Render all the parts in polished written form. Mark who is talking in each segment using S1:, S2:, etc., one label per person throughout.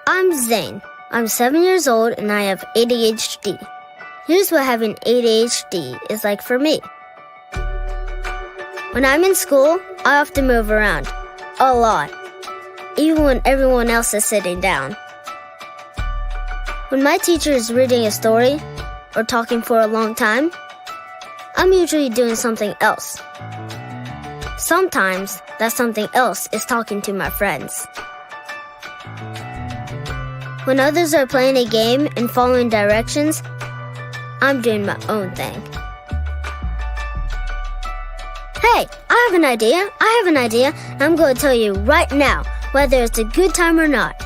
S1: I'm Zane. I'm 7 years old and I have ADHD. Here's what having ADHD is like for me. When I'm in school, I often move around. A lot. Even when everyone else is sitting down. When my teacher is reading a story or talking for a long time, I'm usually doing something else. Sometimes that something else is talking to my friends. When others are playing a game and following directions, I'm doing my own thing. Hey, I have an idea, and I'm going to tell you right now whether it's a good time or not.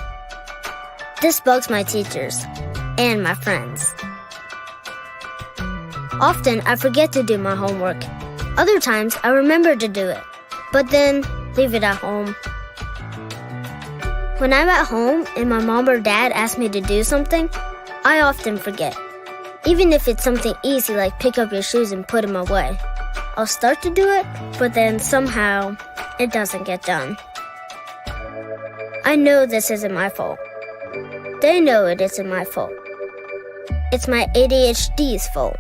S1: This bugs my teachers and my friends. Often, I forget to do my homework. Other times, I remember to do it, but then leave it at home. When I'm at home and my mom or dad asks me to do something, I often forget. Even if it's something easy like pick up your shoes and put them away. I'll start to do it, but then somehow it doesn't get done. I know this isn't my fault. They know it isn't my fault. It's my ADHD's fault.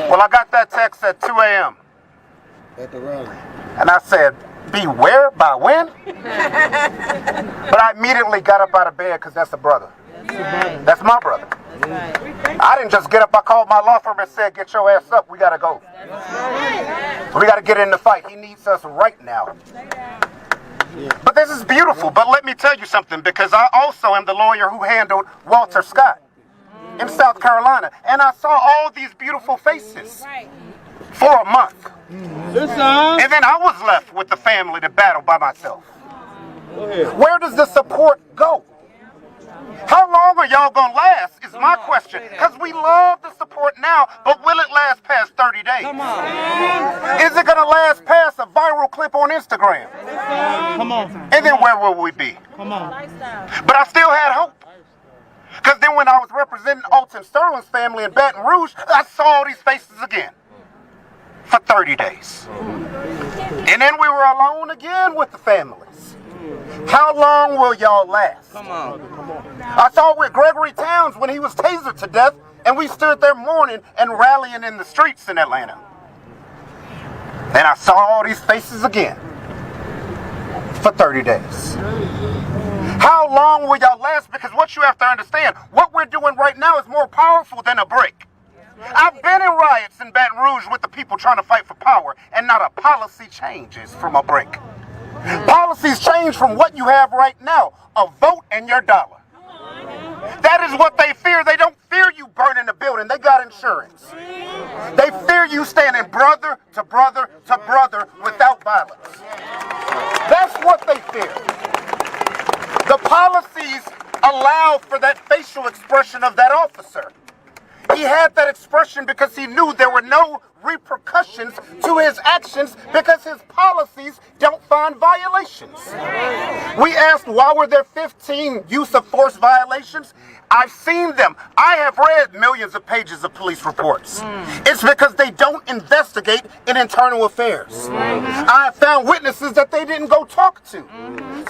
S2: Well, I got that text at 2 a.m.
S3: At the rally.
S2: And I said, be where? By when? But I immediately got up out of bed because that's a brother. That's my brother. I didn't just get up. I called my law firm and said, get your ass up. We got to go. We got to get in the fight. He needs us right now. But this is beautiful. But let me tell you something, because I also am the lawyer who handled Walter Scott in South Carolina. And I saw all these beautiful faces for a month. And then I was left with the family to battle by myself. Where does the support go? How long are y'all going to last is my question. Because we love the support now, but will it last past 30 days?
S3: Come on.
S2: Is it going to last past a viral clip on Instagram?
S3: Come on.
S2: And then where will we be?
S3: Come on.
S2: But I still had hope. Because then when I was representing Alton Sterling's family in Baton Rouge, I saw all these faces again for 30 days. And then we were alone again with the families. How long will y'all last?
S3: Come on.
S2: I saw it with Gregory Towns when he was tasered to death, and we stood there mourning and rallying in the streets in Atlanta. And I saw all these faces again for 30 days. How long will y'all last? Because what you have to understand, what we're doing right now is more powerful than a brick. I've been in riots in Baton Rouge with the people trying to fight for power, and not a policy changes from a brick. Policies change from what you have right now, a vote and your dollar. That is what they fear. They don't fear you burning the building. They got insurance. They fear you standing brother to brother to brother without violence. That's what they fear. The policies allow for that facial expression of that officer. He had that expression because he knew there were no repercussions to his actions because his policies don't find violations. We asked, why were there 15 use of force violations? I've seen them. I have read millions of pages of police reports. It's because they don't investigate in internal affairs. I have found witnesses that they didn't go talk to.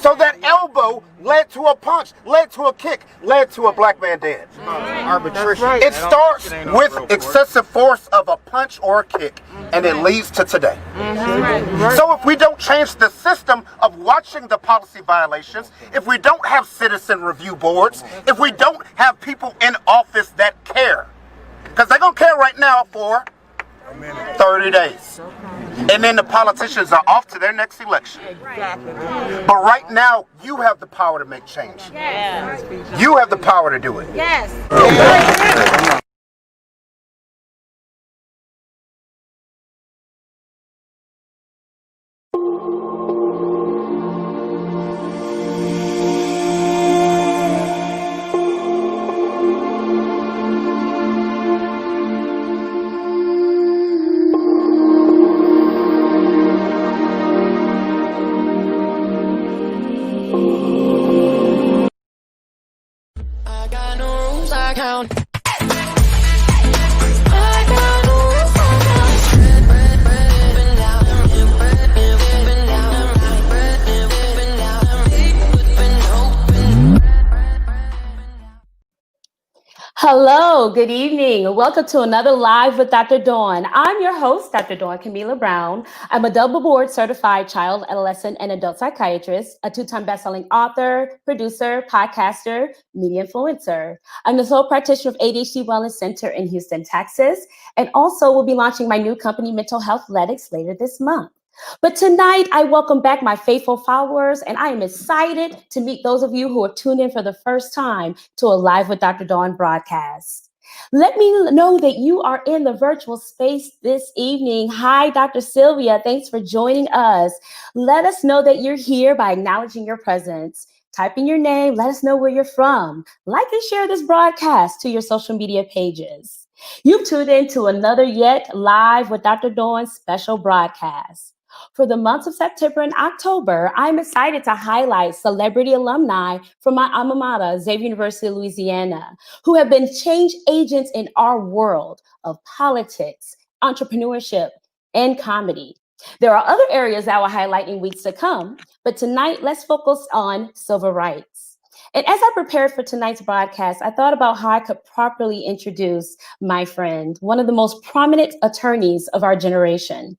S2: So that elbow led to a punch, led to a kick, led to a black man dead. Arbitration. It starts with excessive force of a punch or a kick, and it leads to today. So if we don't change the system of watching the policy violations, if we don't have citizen review boards, if we don't have people in office that care, because they're going to care right now for 30 days. And then the politicians are off to their next election. But right now, you have the power to make change. You have the power to do it.
S4: Hello, good evening. Welcome to another Live with Dr. Dawn. I'm your host, Dr. Dawn 𝗵𝗵𝗃 Brown. I'm a double board certified child, adolescent, and adult psychiatrist, a two-time best-selling author, producer, podcaster, media influencer. I'm the sole practitioner of ADHD Wellness Center in Houston, Texas, and also will be launching my new company, Mental Healthletics, later this month. But tonight, I welcome back my faithful followers, and I am excited to meet those of you who are tuned in for the first time to a Live with Dr. Dawn broadcast. Let me know that you are in the virtual space this evening. Hi, Dr. Sylvia. Thanks for joining us. Let us know that you're here by acknowledging your presence. Type in your name. Let us know where you're from. Like and share this broadcast to your social media pages. You've tuned in to another yet Live with Dr. Dawn special broadcast. For the months of September and October, I'm excited to highlight celebrity alumni from my alma mater, Xavier University of Louisiana, who have been change agents in our world of politics, entrepreneurship, and comedy. There are other areas that I will highlight in weeks to come, but tonight, let's focus on civil rights. And as I prepared for tonight's broadcast, I thought about how I could properly introduce my friend, one of the most prominent attorneys of our generation.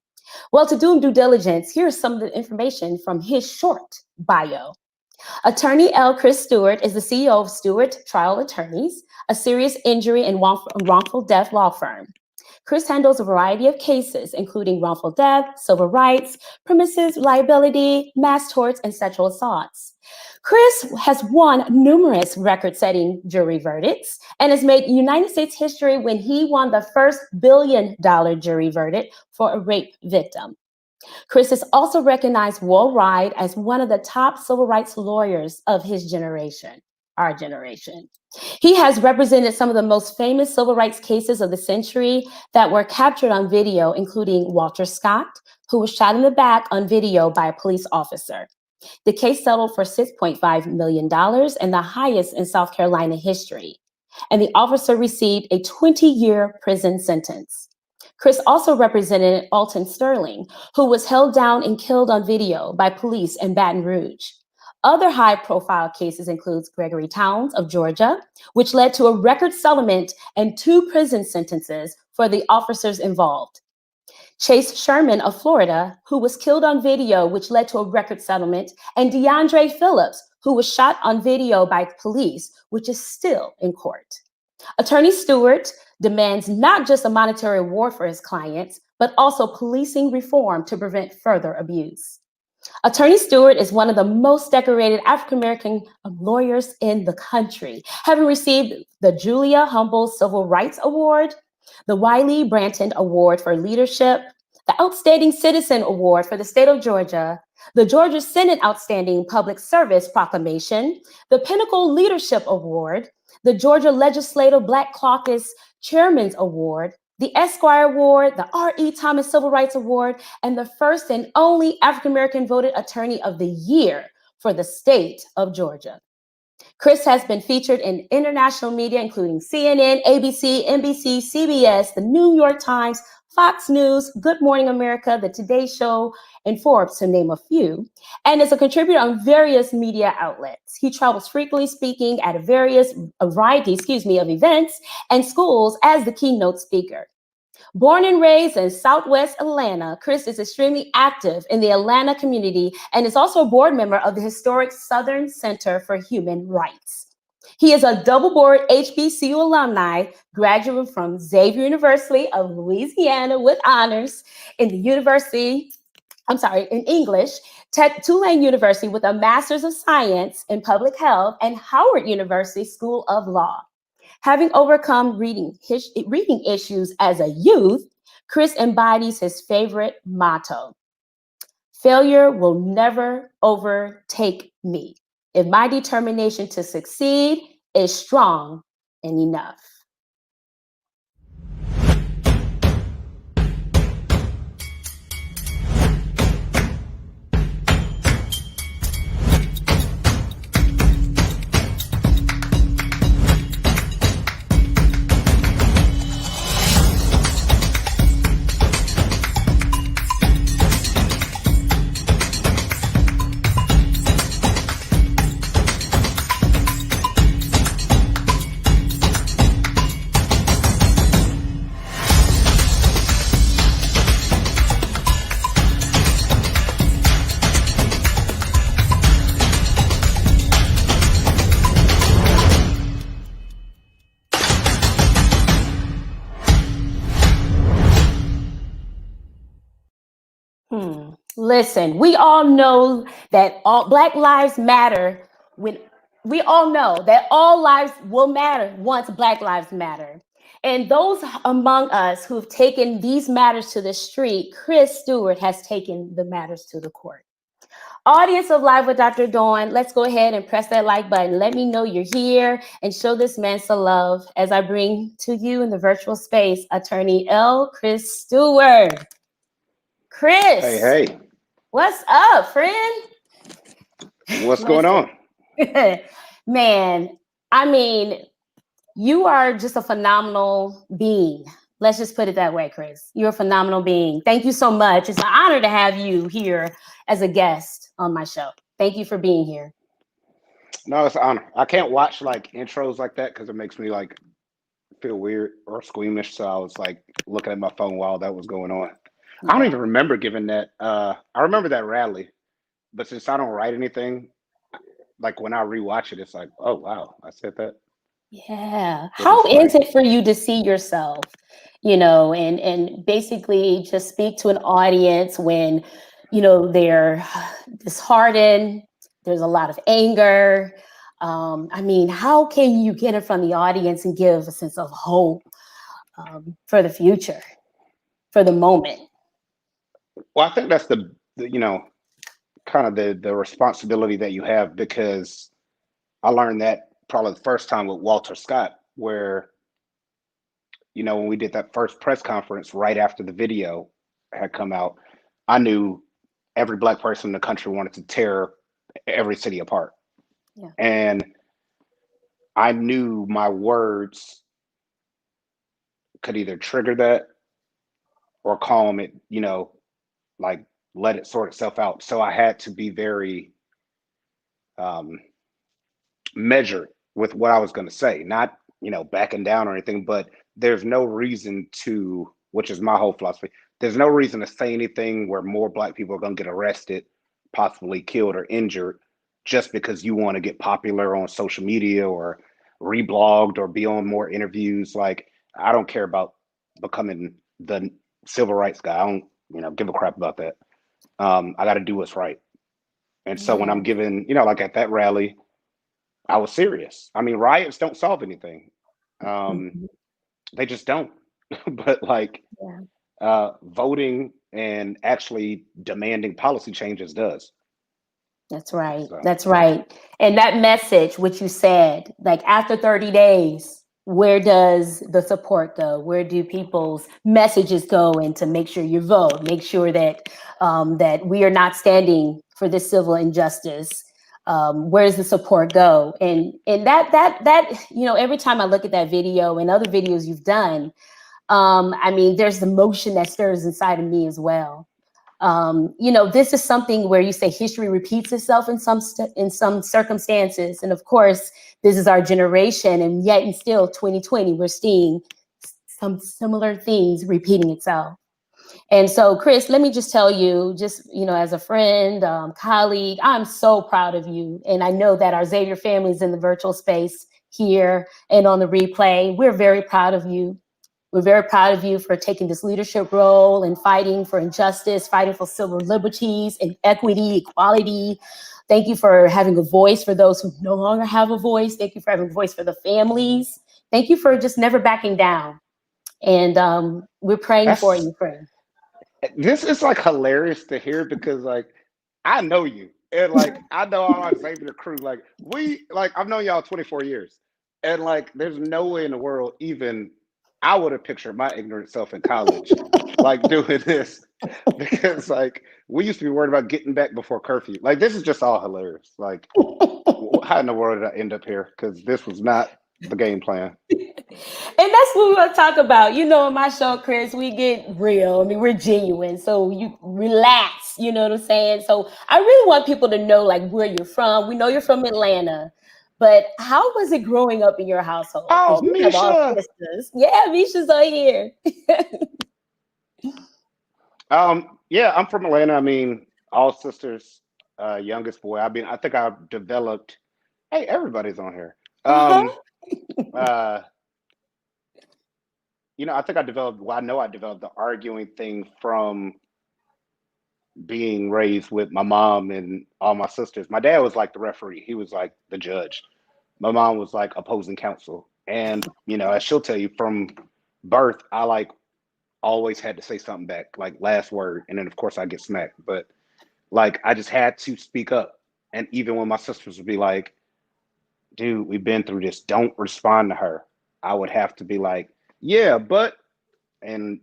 S4: Well, to do due diligence, here's some of the information from his short bio. Attorney L. Chris Stewart is the CEO of Stewart Trial Attorneys, a serious injury and wrongful death law firm. Chris handles a variety of cases, including wrongful death, civil rights, premises liability, mass torts, and sexual assaults. Chris has won numerous record-setting jury verdicts and has made United States history when he won the first $1 billion jury verdict for a rape victim. Chris is also recognized worldwide as one of the top civil rights lawyers of his generation, our generation. He has represented some of the most famous civil rights cases of the century that were captured on video, including Walter Scott, who was shot in the back on video by a police officer. The case settled for $6.5 million and the highest in South Carolina history. And the officer received a 20-year prison sentence. Chris also represented Alton Sterling, who was held down and killed on video by police in Baton Rouge. Other high-profile cases include Gregory Towns of Georgia, which led to a record settlement and 2 prison sentences for the officers involved. Chase Sherman of Florida, who was killed on video, which led to a record settlement, and DeAndre Phillips, who was shot on video by police, which is still in court. Attorney Stewart demands not just a monetary reward for his clients, but also policing reform to prevent further abuse. Attorney Stewart is one of the most decorated African-American lawyers in the country, having received the Julia Humble Civil Rights Award, the Wiley Branton Award for Leadership, the Outstanding Citizen Award for the state of Georgia, the Georgia Senate Outstanding Public Service Proclamation, the Pinnacle Leadership Award, the Georgia Legislative Black Caucus Chairman's Award, the Esquire Award, the R.E. Thomas Civil Rights Award, and the first and only African-American voted Attorney of the Year for the state of Georgia. Chris has been featured in international media, including CNN, ABC, NBC, CBS, the New York Times, Fox News, Good Morning America, The Today Show, and Forbes, to name a few, and is a contributor on various media outlets. He travels frequently speaking at a variety of events and schools as the keynote speaker. Born and raised in Southwest Atlanta, Chris is extremely active in the Atlanta community and is also a board member of the historic Southern Center for Human Rights. He is a double board HBCU alumni, graduate from Xavier University of Louisiana with honors in English, Tulane University with a Master's of Science in Public Health, and Howard University School of Law. Having overcome reading issues as a youth, Chris embodies his favorite motto: failure will never overtake me if my determination to succeed is strong and enough. Listen, we all know that all Black lives matter we all know that all lives will matter once Black lives matter. And those among us who've taken these matters to the street, Chris Stewart has taken the matters to the court. Audience of Live with Dr. Dawn, let's go ahead and press that like button. Let me know you're here and show this man some love as I bring to you in the virtual space, Attorney Chris Stewart. Chris.
S2: Hey.
S4: What's up, friend?
S2: What's going on?
S4: Man, I mean, you are just a phenomenal being. Let's just put it that way, Chris. You're a phenomenal being. Thank you so much. It's an honor to have you here as a guest on my show. Thank you for being here.
S2: No, it's an honor. I can't watch like intros like that because it makes me like feel weird or squeamish. So I was like looking at my phone while that was going on. I don't even remember giving that. I remember that rally, but since I don't write anything, like when I rewatch it, it's like, oh, wow, I said that.
S4: Yeah. How is it for you to see yourself, and basically just speak to an audience when, they're disheartened, there's a lot of anger. I mean, how can you get in front of the audience and give a sense of hope for the future, for the moment?
S2: Well, I think that's the kind of the responsibility that you have, because I learned that probably the first time with Walter Scott, where, when we did that first press conference right after the video had come out, I knew every Black person in the country wanted to tear every city apart.
S4: Yeah.
S2: And I knew my words could either trigger that or calm it, like let it sort itself out. So I had to be very measured with what I was going to say, not, backing down or anything, but there's no reason to, which is my whole philosophy, there's no reason to say anything where more Black people are going to get arrested, possibly killed or injured, just because you want to get popular on social media or reblogged or be on more interviews. Like, I don't care about becoming the civil rights guy. I don't, give a crap about that. I got to do what's right. And so when I'm giving, like at that rally, I was serious. I mean, riots don't solve anything. They just don't. But like voting and actually demanding policy changes does.
S4: That's right. So. That's right. And that message, which you said, like after 30 days, where does the support go? Where do people's messages go? And to make sure you vote, make sure that that we are not standing for this civil injustice. Where does the support go? And that every time I look at that video and other videos you've done, I mean, there's the emotion that stirs inside of me as well. This is something where you say history repeats itself in some circumstances. And of course, this is our generation. And yet and still 2020, we're seeing some similar things repeating itself. And so, Chris, let me just tell you, as a friend, colleague, I'm so proud of you. And I know that our Xavier families in the virtual space here and on the replay, we're very proud of you. We're very proud of you for taking this leadership role and fighting for injustice, fighting for civil liberties and equity, equality. Thank you for having a voice for those who no longer have a voice. Thank you for having a voice for the families. Thank you for just never backing down. And we're praying for you, friend.
S2: This is like hilarious to hear because like, I know you and like, I know all our Xavier crew. Like I've known y'all 24 years and like, there's no way in the world even I would have pictured my ignorant self in college, like doing this, because like we used to be worried about getting back before curfew. Like this is just all hilarious. Like, how in the world did I end up here? Because this was not the game plan.
S4: And that's what we want to talk about. In my show, Chris, we get real. I mean, we're genuine. So you relax. You know what I'm saying? So I really want people to know like where you're from. We know you're from Atlanta. But how was it growing up in your household?
S2: Oh,
S4: you have all sisters. Yeah, Misha's on here.
S2: Yeah, I'm from Atlanta. I mean, all sisters, youngest boy. I mean, I think I've developed. Hey, everybody's on here. I think I developed. Well, I know I developed the arguing thing from being raised with my mom and all my sisters. My dad was like the referee. He was like the judge. My mom was like opposing counsel. And, as she'll tell you from birth, I like always had to say something back, like last word. And then of course I get smacked, but like, I just had to speak up. And even when my sisters would be like, dude, we've been through this, don't respond to her, I would have to be like, yeah, but, and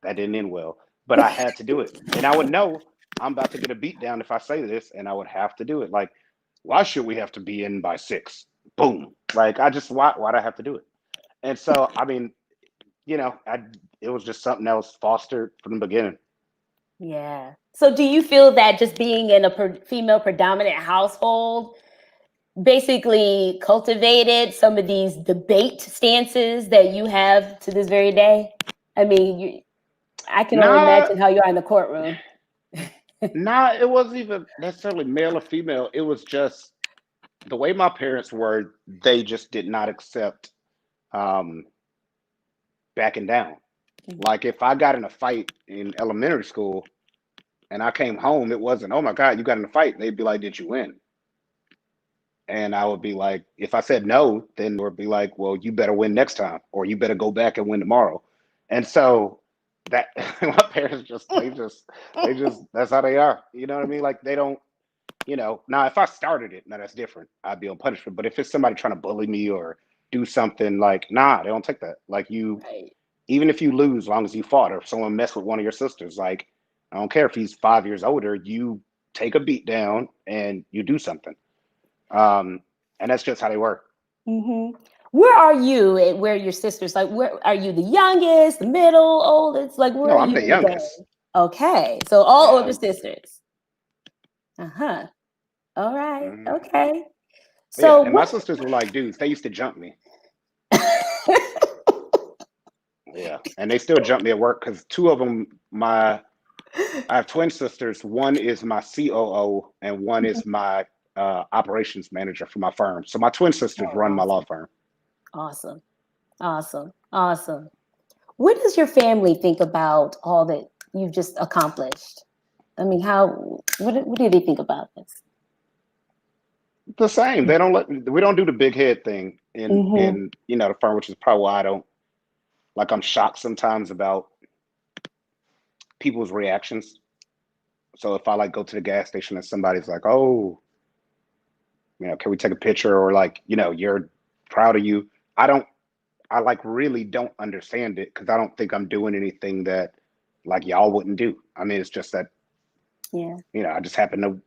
S2: that didn't end well. But I had to do it. And I would know I'm about to get a beat down if I say this, and I would have to do it. Like, why should we have to be in by 6? Boom. Like, why'd I have to do it? And so, I mean, it was just something that was fostered from the beginning.
S4: Yeah. So do you feel that just being in a female predominant household basically cultivated some of these debate stances that you have to this very day? I mean, I can only imagine how you are in the courtroom.
S2: It wasn't even necessarily male or female. It was just the way my parents were. They just did not accept backing down. Like if I got in a fight in elementary school and I came home, it wasn't, oh my God, you got in a fight. They'd be like, did you win? And I would be like, if I said no, then they'd be like, well, you better win next time, or you better go back and win tomorrow. And so that my parents they just that's how they are. You know what I mean? Like they don't, now if I started it, now that's different. I'd be on punishment. But if it's somebody trying to bully me or do something, like, nah, they don't take that. Like even if you lose, as long as you fought, or if someone messed with one of your sisters, like, I don't care if he's 5 years older, you take a beat down and you do something. And that's just how they work.
S4: Mm-hmm. Where are you? Where are your sisters? Like, where are you? The youngest, the middle, oldest? Like, where are you?
S2: I'm the youngest.
S4: Okay, so all older sisters. All right. Mm-hmm. Okay. So
S2: and my sisters were like dudes. They used to jump me. Yeah, and they still jump me at work because two of them, I have twin sisters. One is my COO, and one is my operations manager for my firm. So my twin sisters run my law firm.
S4: Awesome. What does your family think about all that you've just accomplished? I mean, what do they think about this?
S2: The same. We don't do the big head thing in the firm, which is probably why I don't. Like, I'm shocked sometimes about people's reactions. So if I like go to the gas station and somebody's like, oh, can we take a picture, or like, you're proud of you. I like really don't understand it because I don't think I'm doing anything that like y'all wouldn't do. I mean, it's just that, I just happen to,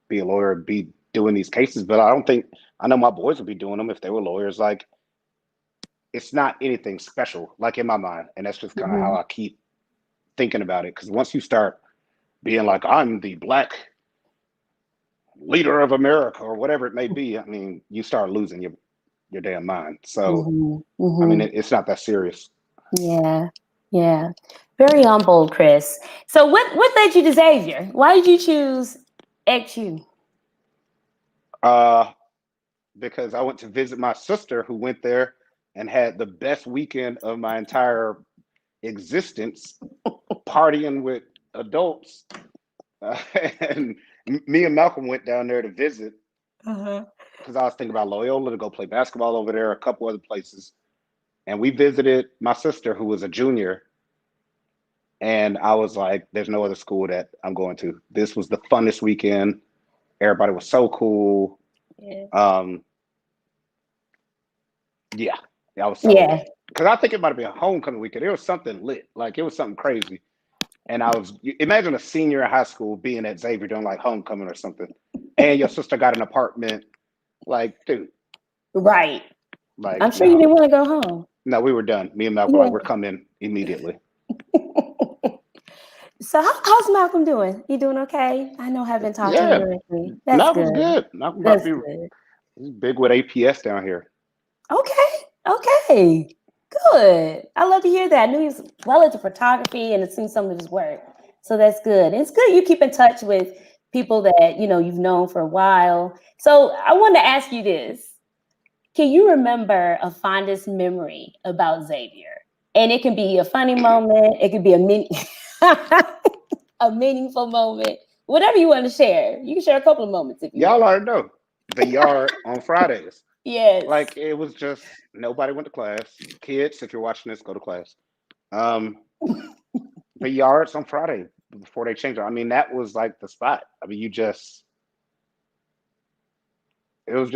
S2: be a lawyer, be doing these cases, but I know my boys would be doing them if they were lawyers. Like, it's not anything special, like in my mind. And that's just kind of how I keep thinking about it. Because once you start being like, I'm the Black leader of America or whatever it may be, I mean, you start losing your damn mind. So, I mean, it's not that serious.
S4: Yeah. Very humble, Chris. So what led you to Xavier? Why did you choose XU?
S2: Because I went to visit my sister who went there and had the best weekend of my entire existence, partying with adults. And me and Malcolm went down there to visit because I was thinking about Loyola to go play basketball over there, a couple other places. And we visited my sister who was a junior. And I was like, there's no other school that I'm going to. This was the funnest weekend. Everybody was so cool. I was so because I think it might have been a homecoming weekend. It was something lit, like it was something crazy. And imagine a senior in high school being at Xavier doing like homecoming or something, and your sister got an apartment. Like, dude,
S4: right?
S2: Like,
S4: I'm sure you didn't want to go home.
S2: No, we were done. Me and Malcolm were like, we're coming immediately.
S4: So how's Malcolm doing? He doing okay? I know I haven't talked to him directly. That's good.
S2: Good. Malcolm about to be he's big with APS down here.
S4: Okay. Good. I love to hear that. I knew he was well into photography and had seen some of his work. So that's good. And it's good you keep in touch with people that, you've known for a while. So I want to ask you this. Can you remember a fondest memory about Xavier? And it can be a funny moment. It could be a meaningful moment. Whatever you want to share. You can share a couple of moments if you
S2: Y'all already know. The yard on Fridays.
S4: Yes.
S2: Like, it was just, nobody went to class. Kids, if you're watching this, go to class. The yards on Friday before they changed it. I mean, that was like the spot. I mean, it was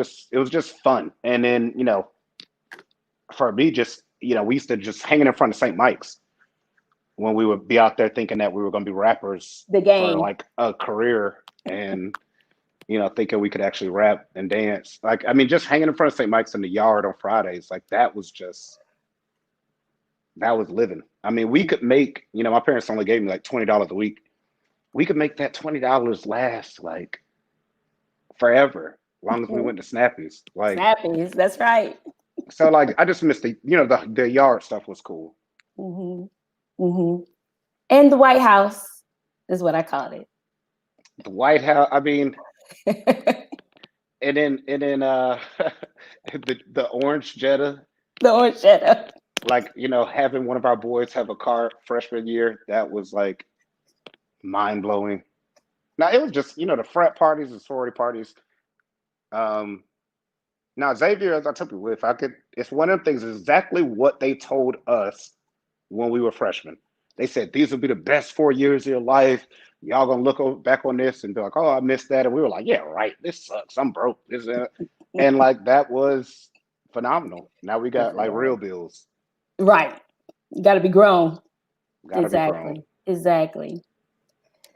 S2: just fun. And then, for me, just, we used to just hanging in front of St. Mike's when we would be out there thinking that we were going to be rappers for like a career, and thinking we could actually rap and dance. Like, I mean, just hanging in front of St. Mike's in the yard on Fridays, like that was living. I mean, we could make, my parents only gave me like $20 a week. We could make that $20 last like forever, as long as we went to Snappies. Like
S4: Snappies, that's right.
S2: So like, I just missed the yard stuff was cool.
S4: And the White House is what I called it.
S2: The White House, I mean, and then the orange Jetta.
S4: The orange Jetta.
S2: Like, having one of our boys have a car freshman year, that was like mind blowing. Now it was just, the frat parties and sorority parties. Now Xavier, as I told you, it's one of them things, exactly what they told us when we were freshmen. They said, these will be the best 4 years of your life. Y'all gonna look back on this and be like, oh, I missed that. And we were like, yeah, right. This sucks. I'm broke. And like, that was phenomenal. Now we got like real bills.
S4: Right. You got to be grown.
S2: Exactly.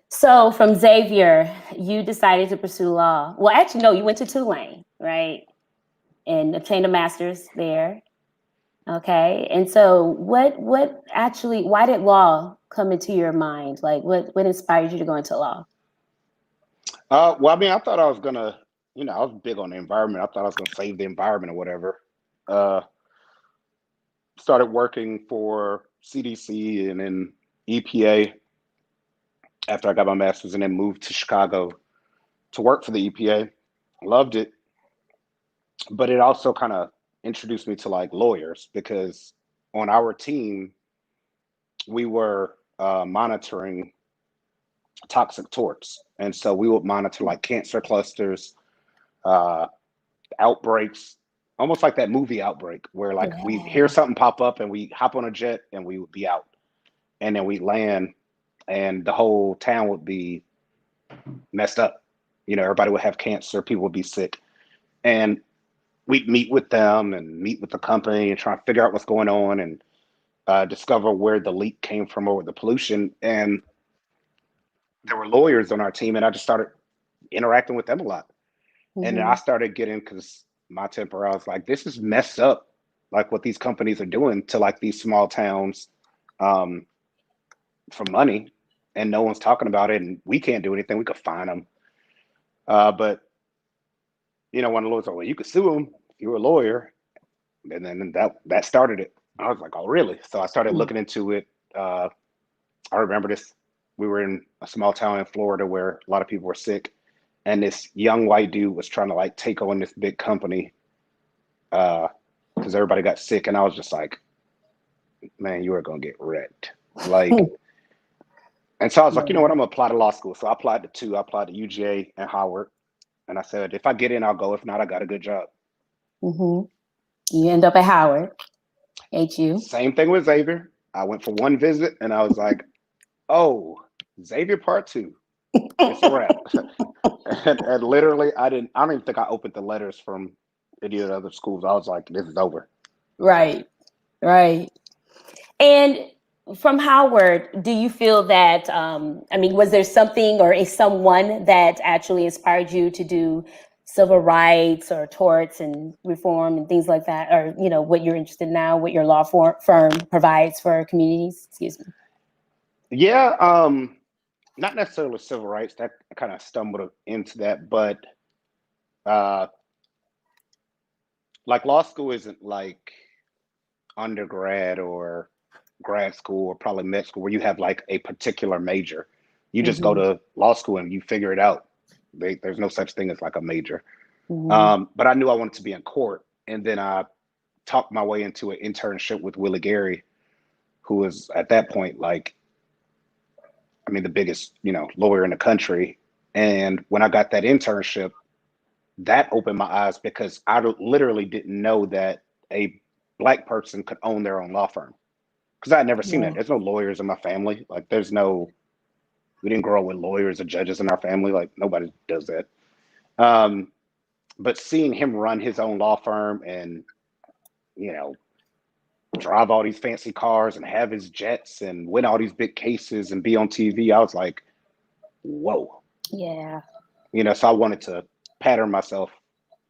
S4: So from Xavier, you decided to pursue law. Well, actually, no, you went to Tulane, right? And obtained a master's there. Okay. And so why did law come into your mind? Like what inspired you to go into law?
S2: Well, I mean, I thought I was gonna, I was big on the environment. I thought I was gonna save the environment or whatever. Started working for CDC and then EPA after I got my master's, and then moved to Chicago to work for the EPA. Loved it. But it also kind of introduced me to like lawyers, because on our team, we were monitoring toxic torts. And so we would monitor like cancer clusters, outbreaks, almost like that movie Outbreak, where like we hear something pop up and we hop on a jet and we would be out. And then we land and the whole town would be messed up. Everybody would have cancer, people would be sick. And we'd meet with them and meet with the company and try to figure out what's going on and discover where the leak came from or the pollution. And there were lawyers on our team, and I just started interacting with them a lot. And then I started getting, because my temper, I was like, this is messed up, like what these companies are doing to like these small towns for money, and no one's talking about it, and we can't do anything. We could fine them. But, one of the lawyers said, well, you could sue them if you were a lawyer. And then that started it. I was like, oh, really? So I started looking into it. I remember this. We were in a small town in Florida where a lot of people were sick. And this young white dude was trying to like take on this big company because everybody got sick. And I was just like, man, you are going to get wrecked. Like, and so I was like, you know what, I'm going to apply to law school. So I applied to two. I applied to UGA and Howard. And I said, if I get in, I'll go. If not, I got a good job.
S4: You end up at Howard, ain't you?
S2: Same thing with Xavier. I went for one visit and I was like, oh, Xavier Part 2. It's a wrap. and literally, I don't even think I opened the letters from any of the other schools. I was like, this is over.
S4: Right. And from Howard, do you feel that, was there something or someone that actually inspired you to do civil rights or torts and reform and things like that? Or, what you're interested in now, what your law firm provides for communities? Excuse me.
S2: Yeah. Not necessarily civil rights. That I kind of stumbled into that, but like law school isn't like undergrad or grad school or probably med school where you have like a particular major. You just go to law school and you figure it out. There's no such thing as like a major. But I knew I wanted to be in court, and then I talked my way into an internship with Willie Gary, who was at that point like, the biggest, lawyer in the country. And when I got that internship, that opened my eyes, because I literally didn't know that a Black person could own their own law firm, because I had never seen that. There's no lawyers in my family. Like we didn't grow up with lawyers or judges in our family. Like nobody does that. But seeing him run his own law firm and, drive all these fancy cars and have his jets and win all these big cases and be on TV, I was like, whoa.
S4: Yeah.
S2: So I wanted to pattern myself,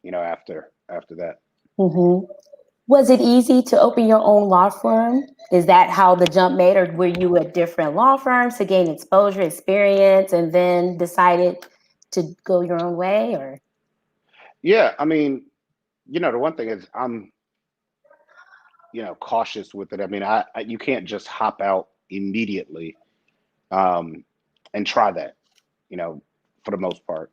S2: after that.
S4: Was it easy to open your own law firm? Is that how the jump made, or were you at different law firms to gain exposure, experience, and then decided to go your own way? Or
S2: yeah, the one thing is I'm cautious with it. I you can't just hop out immediately and try that, for the most part.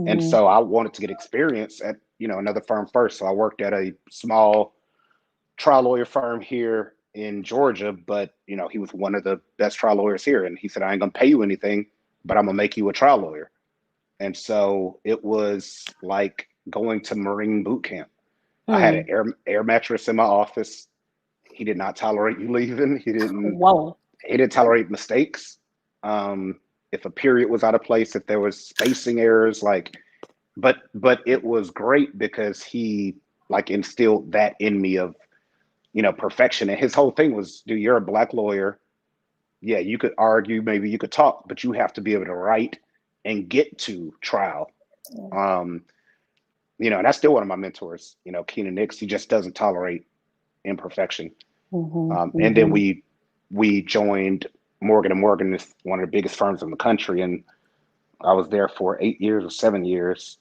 S2: And so I wanted to get experience at, another firm first. So I worked at a small trial lawyer firm here in Georgia, but he was one of the best trial lawyers here. And he said, I ain't gonna pay you anything, but I'm gonna make you a trial lawyer. And so it was like going to Marine boot camp. I had an air mattress in my office. He did not tolerate you leaving. He didn't tolerate mistakes. If a period was out of place, if there was spacing errors, but it was great because he like instilled that in me of, perfection. And his whole thing was, dude, you're a Black lawyer. Yeah, you could argue, maybe you could talk, but you have to be able to write and get to trial. And that's still one of my mentors, Keenan Nix. He just doesn't tolerate imperfection. And then we joined Morgan & Morgan, is one of the biggest firms in the country. And I was there for 8 years or 7 years.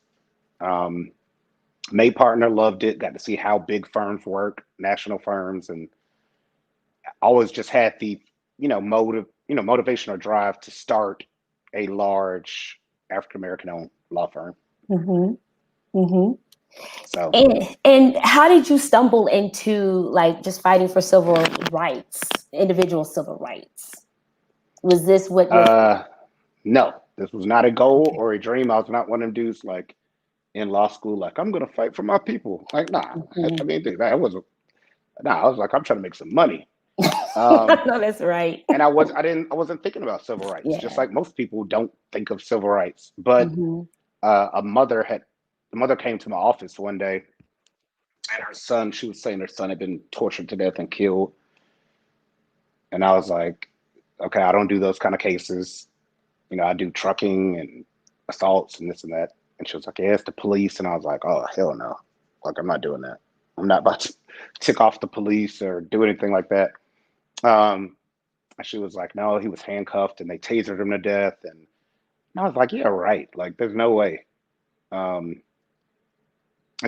S2: Made partner, loved it, got to see how big firms work, national firms. And always just had the, motivation or drive to start a large African-American owned law firm.
S4: Mm-hmm. Mm-hmm.
S2: So,
S4: and how did you stumble into like just fighting for civil rights, individual civil rights? Was this what your
S2: no, this was not a goal or a dream. I was not one of them dudes like in law school, like I'm gonna fight for my people. Like, nah. I mean, that wasn't. Nah, I was like, I'm trying to make some money.
S4: No, that's right.
S2: And I wasn't thinking about civil rights, just like most people don't think of civil rights. But the mother came to my office one day, and her son, she was saying her son had been tortured to death and killed. And I was like, okay, I don't do those kind of cases. I do trucking and assaults and this and that. And she was like, yeah, it's the police. And I was like, oh, hell no. Like, I'm not doing that. I'm not about to tick off the police or do anything like that. And she was like, no, he was handcuffed and they tasered him to death. And I was like, yeah, right. Like, there's no way. And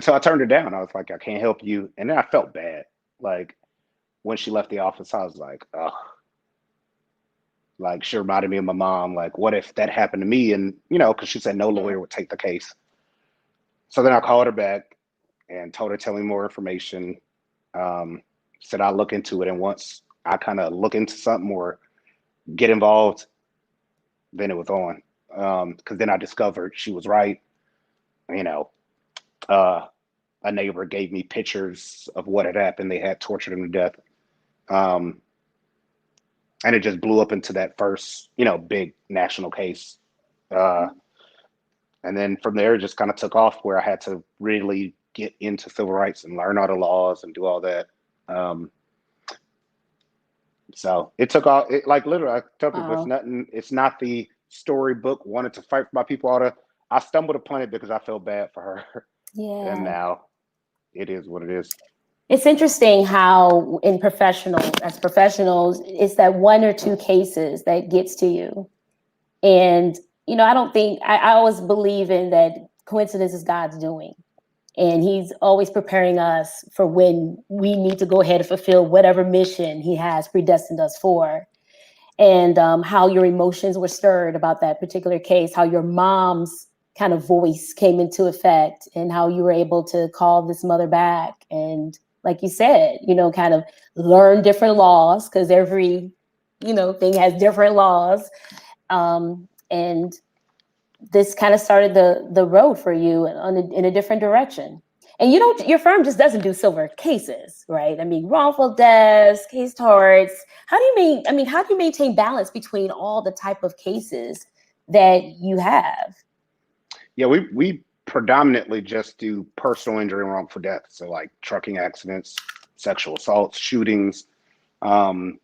S2: so I turned her down. I was like, I can't help you. And then I felt bad. Like, when she left the office, I was like, oh. Like, she reminded me of my mom. Like, what if that happened to me? And, because she said no lawyer would take the case. So then I called her back and told her, tell me more information. Said I'll look into it. And once I kind of look into something or get involved, then it was on. Because then I discovered she was right. A neighbor gave me pictures of what had happened. They had tortured him to death. And it just blew up into that first, big national case. And then from there, it just kind of took off where I had to really get into civil rights and learn all the laws and do all that. So it took off. Like, literally, I tell people it's not the storybook wanted to fight for my people. I stumbled upon it because I felt bad for her. Yeah. And now it is what it is.
S4: It's interesting how as professionals, it's that one or two cases that gets to you. And, I always believe in that coincidence is God's doing. And he's always preparing us for when we need to go ahead and fulfill whatever mission he has predestined us for. And how your emotions were stirred about that particular case, how your mom's kind of voice came into effect and how you were able to call this mother back. And like you said, kind of learn different laws because every, thing has different laws. And this kind of started the road for you in a different direction. And your firm just doesn't do silver cases, right? I mean, wrongful deaths, case torts. How do you maintain balance between all the type of cases that you have?
S2: Yeah, we predominantly just do personal injury and wrongful death. So like trucking accidents, sexual assaults, shootings, plane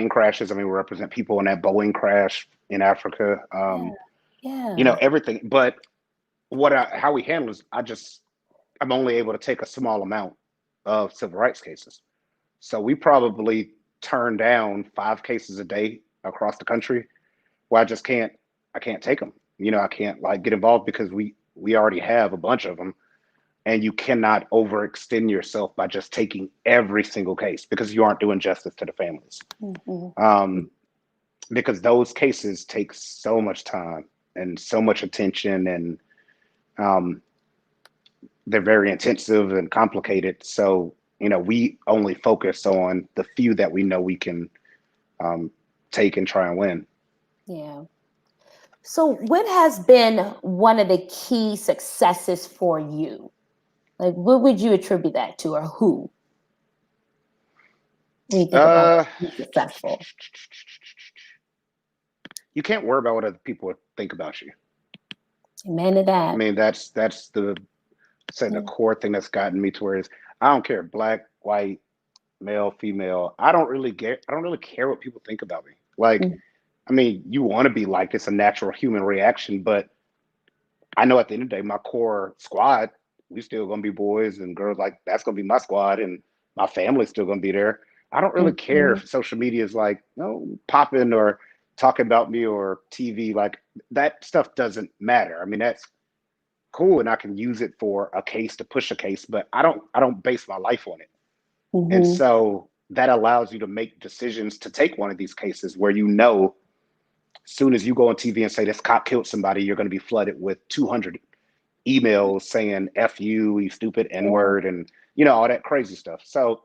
S2: crashes. I mean, we represent people in that Boeing crash in Africa. Everything. But how we handle is I'm only able to take a small amount of civil rights cases. So we probably turn down 5 cases a day across the country where I can't take them. I can't get involved because we already have a bunch of them, and you cannot overextend yourself by just taking every single case because you aren't doing justice to the families. Because those cases take so much time and so much attention, and they're very intensive and complicated. So, we only focus on the few that we know we can take and try and win.
S4: Yeah. So what has been one of the key successes for you? Like, what would you attribute that to, or who? When you think about being successful.
S2: You can't worry about what other people think about you.
S4: Amen to that.
S2: I mean, that's the core thing that's gotten me to where I don't care, black, white, male, female. I don't really care what people think about me. Like, I mean, you want to be liked. It's a natural human reaction, but I know at the end of the day, my core squad, we still gonna be boys and girls. Like, that's gonna be my squad, and my family's still gonna be there. I don't really care if social media is popping or talking about me or TV. Like, that stuff doesn't matter. I mean, that's cool, and I can use it for a case to push a case, but I don't base my life on it. And so that allows you to make decisions to take one of these cases where as soon as you go on TV and say this cop killed somebody, you're going to be flooded with 200 emails saying F you stupid N-word, and all that crazy stuff. So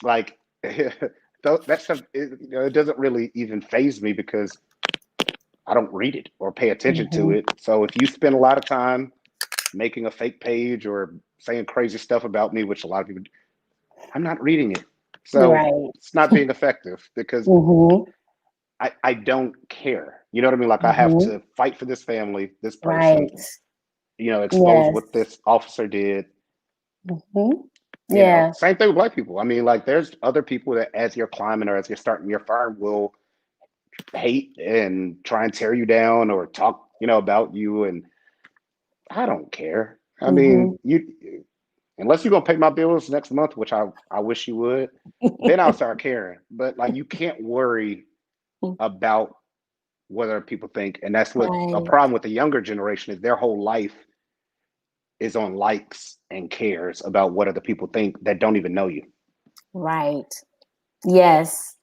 S2: like that stuff, it doesn't really even faze me because I don't read it or pay attention to it. So if you spend a lot of time making a fake page or saying crazy stuff about me, which a lot of people, I'm not reading it. So it's not being effective because I don't care. You know what I mean? Like I have to fight for this family, this person, expose what this officer did. Same thing with Black people. I mean, like there's other people that as you're climbing or as you're starting your firm will hate and try and tear you down or talk, about you. And I don't care. I mean, unless you're gonna pay my bills next month, which I wish you would, then I'll start caring. But like you can't worry about whether people think, and that's what a problem with the younger generation is. Their whole life is on likes and cares about what other people think that don't even know you.
S4: Right. Yes.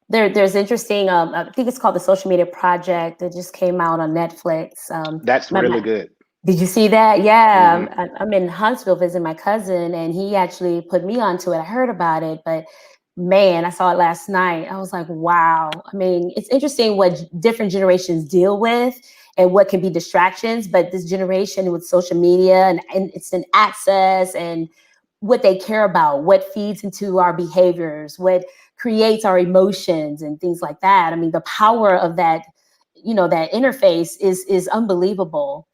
S4: There's interesting, I think it's called the Social Media Project that just came out on Netflix.
S2: That's really good.
S4: Did you see that? Yeah, I'm in Huntsville visiting my cousin, and he actually put me onto it. I heard about it, but man, I saw it last night. I was like, wow. I mean, it's interesting what different generations deal with and what can be distractions, but this generation with social media and instant access and what they care about, what feeds into our behaviors, what creates our emotions and things like that. I mean, the power of that, that interface is unbelievable.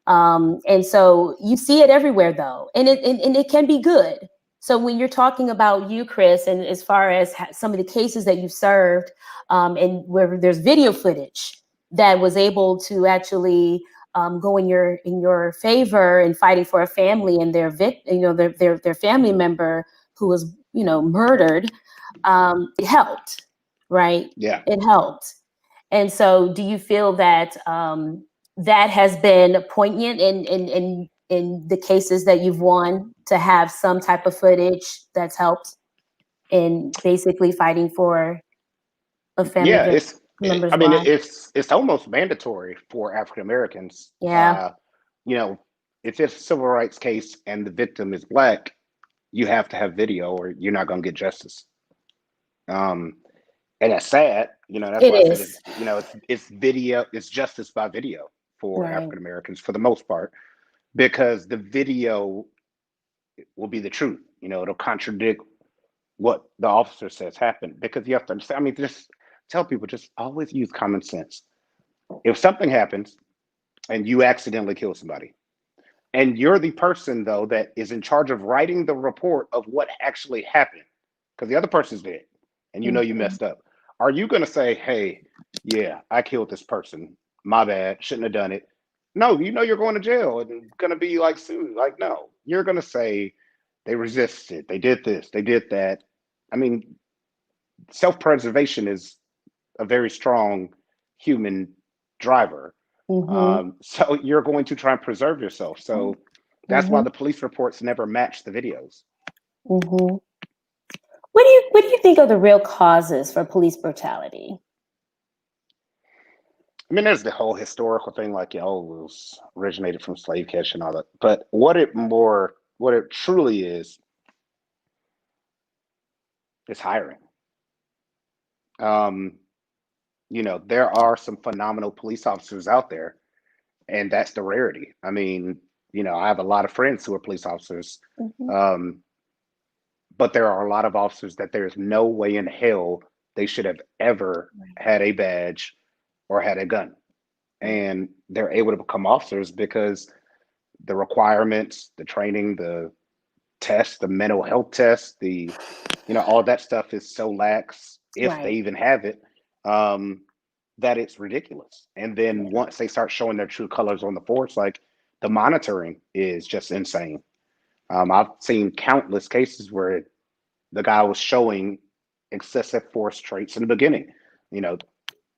S4: And so you see it everywhere though, and it can be good. So when you're talking about you, Chris, and as far as some of the cases that you've served, and where there's video footage that was able to actually go in your favor in fighting for a family and their their family member who was murdered, it helped, right?
S2: Yeah,
S4: it helped. And so, do you feel that that has been poignant in the cases that you've won to have some type of footage that's helped in basically fighting for a family?
S2: Yeah, it's almost mandatory for African Americans.
S4: Yeah.
S2: If it's a civil rights case and the victim is Black, you have to have video or you're not going to get justice. And that's sad. That's why I said it's video. It's justice by video for African Americans for the most part, because the video will be the truth. It'll contradict what the officer says happened, because you have to understand. I mean, just tell people, just always use common sense. If something happens and you accidentally kill somebody, and you're the person though that is in charge of writing the report of what actually happened, because the other person's dead and you messed up, are you going to say, hey, yeah, I killed this person, my bad, shouldn't have done it? No, you're going to jail and going to be like sued. Like, no, you're going to say they resisted, they did this, they did that. I mean, self-preservation is a very strong human driver. So you're going to try and preserve yourself. So that's why the police reports never match the videos.
S4: What do you think are the real causes for police brutality?
S2: I mean, there's the whole historical thing, like, it was originated from slave catch and all that. But what it truly is hiring. There are some phenomenal police officers out there, and that's the rarity. I mean, I have a lot of friends who are police officers, but there are a lot of officers that there's no way in hell they should have ever had a badge or had a gun. And they're able to become officers because the requirements, the training, the tests, the mental health tests, all that stuff is so lax, if they even have it, that it's ridiculous. And then once they start showing their true colors on the force, like the monitoring is just insane. I've seen countless cases where the guy was showing excessive force traits in the beginning.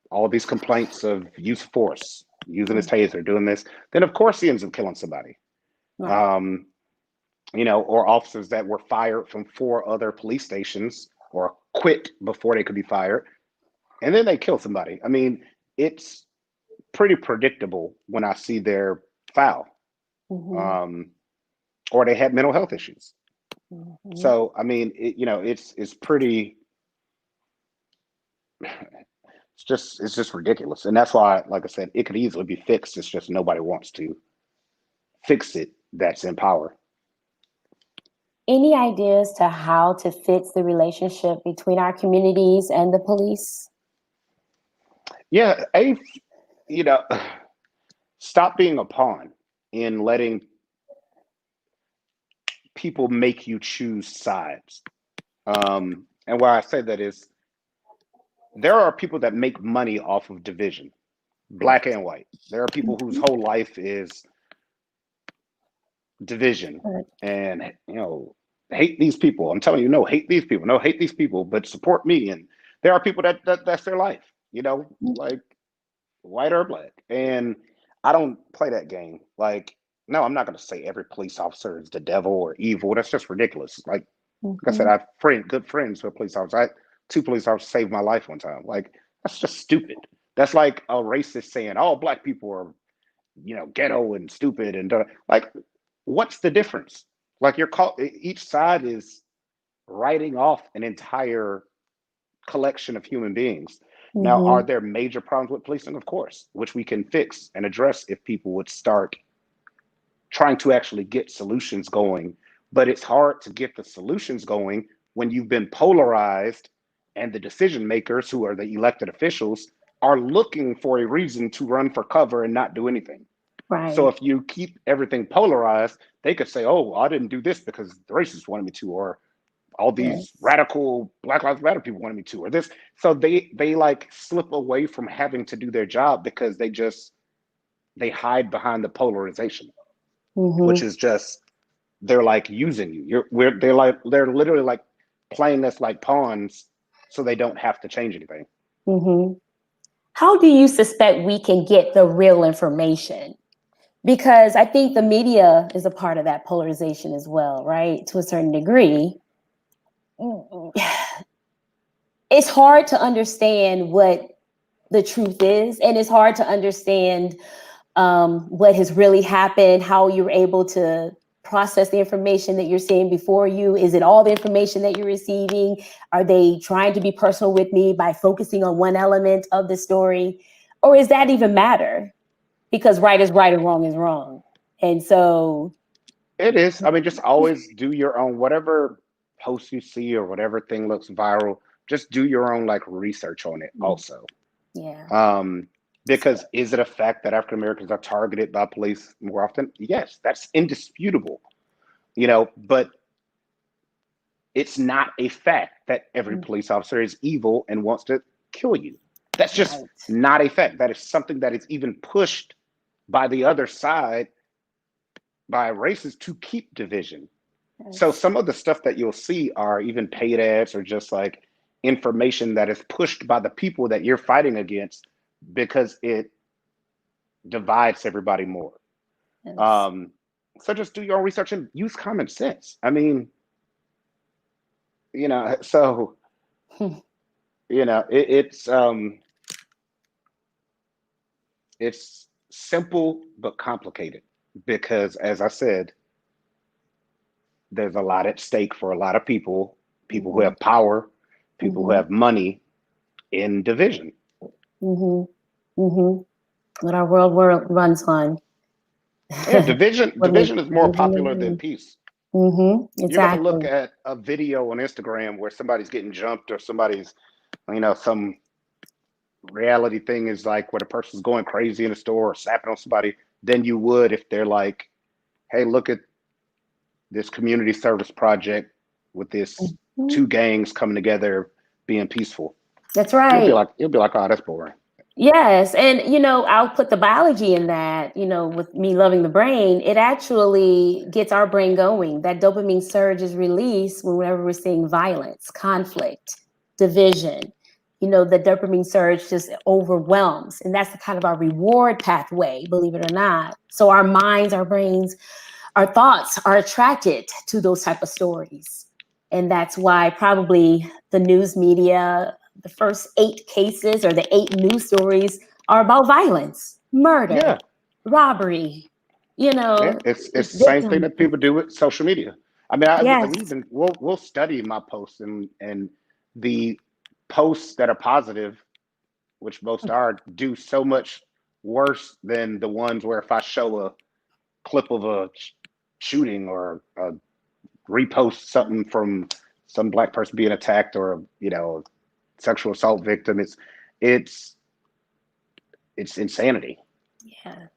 S2: All these complaints of use of force, using his taser, doing this. Then of course he ends up killing somebody. Or officers that were fired from 4 other police stations or quit before they could be fired, and then they kill somebody. I mean, it's pretty predictable when I see their file, or they have mental health issues. So I mean, it's pretty. It's just ridiculous, and that's why, like I said, it could easily be fixed. It's just nobody wants to fix it. That's in power.
S4: Any ideas to how to fix the relationship between our communities and the police?
S2: Yeah, stop being a pawn in letting people make you choose sides. And why I say that is, there are people that make money off of division, black and white. There are people whose whole life is division and, hate these people. I'm telling you, no, hate these people. No, hate these people, but support me. And there are people that's their life, like white or black. And I don't play that game. Like, no, I'm not going to say every police officer is the devil or evil. That's just ridiculous. Like I said, I have good friends who are police officers. 2 police officers saved my life one time. Like, that's just stupid. That's like a racist saying all black people are, ghetto and stupid and like, what's the difference? Like, each side is writing off an entire collection of human beings. Now, are there major problems with policing? Of course, which we can fix and address if people would start trying to actually get solutions going. But it's hard to get the solutions going when you've been polarized and the decision makers, who are the elected officials, are looking for a reason to run for cover and not do anything.
S4: Right.
S2: So if you keep everything polarized, they could say, oh, I didn't do this because the racists wanted me to, or all these radical Black Lives Matter people wanted me to, or this. So they like slip away from having to do their job because they hide behind the polarization, which is just, they're like using you. They're literally like playing us like pawns so they don't have to change anything.
S4: How do you suspect we can get the real information? Because I think the media is a part of that polarization as well, right? To a certain degree. It's hard to understand what the truth is, and it's hard to understand what has really happened, how you're able to process the information that you're seeing before you. Is it all the information that you're receiving? Are they trying to be personal with me by focusing on one element of the story? Or is that even matter? Because right is right and wrong is wrong. And so
S2: it is. I mean, just always do your own, whatever post you see or whatever thing looks viral, just do your own like research on it also.
S4: Yeah.
S2: Because is it a fact that African Americans are targeted by police more often? Yes, that's indisputable, but it's not a fact that every police officer is evil and wants to kill you. That's just not a fact. That is something that is even pushed by the other side, by racists, to keep division. So some of the stuff that you'll see are even paid ads or just like information that is pushed by the people that you're fighting against, because it divides everybody more. So just do your own research and use common sense. I mean, so, it's simple but complicated because, as I said, there's a lot at stake for a lot of people who have power, people who have money, in division.
S4: What our world runs on.
S2: Yeah, division is more popular than peace.
S4: Exactly.
S2: You ever look at a video on Instagram where somebody's getting jumped, or somebody's, some reality thing is like where the person's going crazy in the store or snapping on somebody, than you would if they're like, hey, look at this community service project with this 2 gangs coming together being peaceful.
S4: That's right.
S2: You'll be like, oh, that's boring.
S4: Yes. And, I'll put the biology in that, with me loving the brain, it actually gets our brain going. That dopamine surge is released whenever we're seeing violence, conflict, division. The dopamine surge just overwhelms. And that's the kind of our reward pathway, believe it or not. So our minds, our brains, our thoughts are attracted to those type of stories. And that's why probably the news media, the first 8 cases or the 8 news stories are about violence, murder, robbery,
S2: it's the same thing that people do with social media. I mean, we'll study my posts and the posts that are positive, which most are, do so much worse than the ones where if I show a clip of a shooting or repost something from some Black person being attacked or sexual assault victim, it's insanity.
S4: Yeah.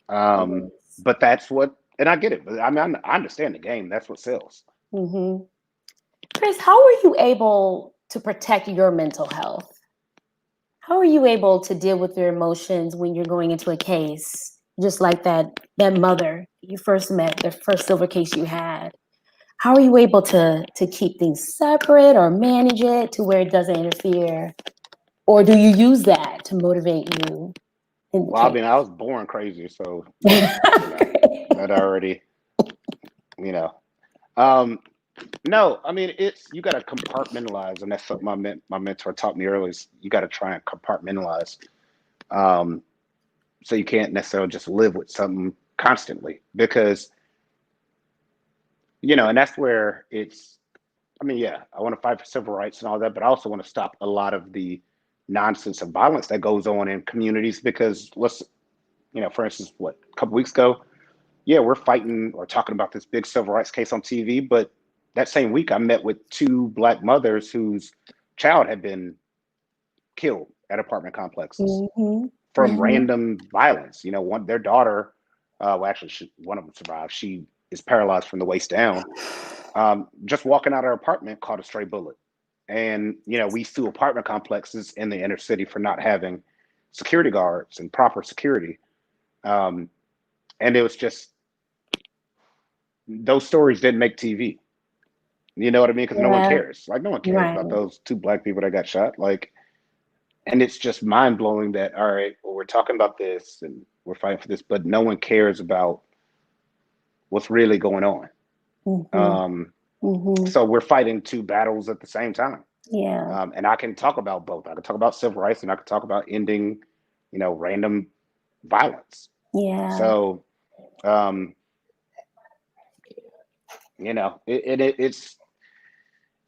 S2: But that's what, and I get it. But I mean, I understand the game. That's what sells.
S4: Mm-hmm. Chris, how are you able to protect your mental health? How are you able to deal with your emotions when you're going into a case, just like that mother you first met, the first silver case you had? How are you able to keep things separate or manage it to where it doesn't interfere? Or do you use that to motivate you?
S2: Well, I mean, I was born crazy, so that already, no, I mean, you got to compartmentalize, and that's something my mentor taught me early. Is you got to try and compartmentalize, so you can't necessarily just live with something constantly, because and that's where I mean, yeah, I want to fight for civil rights and all that, but I also want to stop a lot of the nonsense of violence that goes on in communities, because for instance, a couple weeks ago, we're fighting or talking about this big civil rights case on TV, but that same week I met with 2 Black mothers whose child had been killed at apartment complexes from random violence. Their daughter, well, actually, one of them survived. She is paralyzed from the waist down. Just walking out of her apartment, caught a stray bullet. And, we sue apartment complexes in the inner city for not having security guards and proper security. And it was just, those stories didn't make TV. You know what I mean? Because no one cares. Like, no one cares about those 2 Black people that got shot. Like, and it's just mind blowing that, all right, well, we're talking about this and we're fighting for this, but no one cares about what's really going on. So we're fighting 2 battles at the same time.
S4: Yeah.
S2: And I can talk about both. I can talk about civil rights and I can talk about ending, random violence.
S4: Yeah.
S2: So,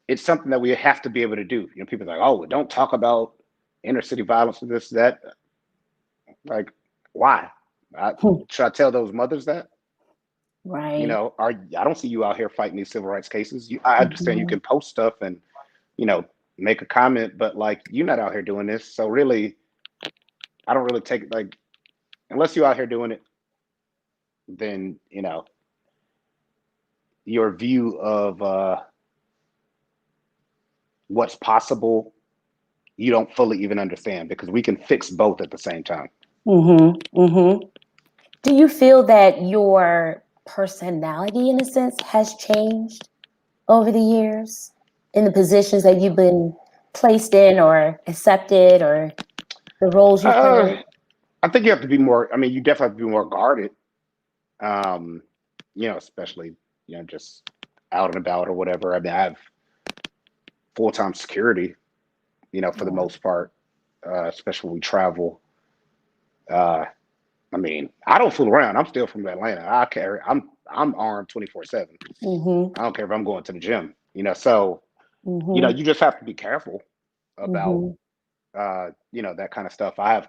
S2: it's something that we have to be able to do. People are like, oh, don't talk about inner city violence and this, that. Like, why? Should I tell those mothers that?
S4: Right.
S2: I don't see you out here fighting these civil rights cases. I understand you can post stuff and, make a comment, but like, you're not out here doing this. So really, I don't really take it, like, unless you're out here doing it, then, your view of what's possible, you don't fully even understand, because we can fix both at the same time.
S4: Do you feel that your personality, in a sense, has changed over the years in the positions that you've been placed in or accepted, or the roles you've played?
S2: I think you have to be more, I mean, you definitely have to be more guarded, especially, just out and about or whatever. I mean, I have full-time security, for the most part, especially when we travel. I mean, I don't fool around. I'm still from Atlanta. I'm armed 24/7. I don't care if I'm going to the gym, so, you just have to be careful about, that kind of stuff. I have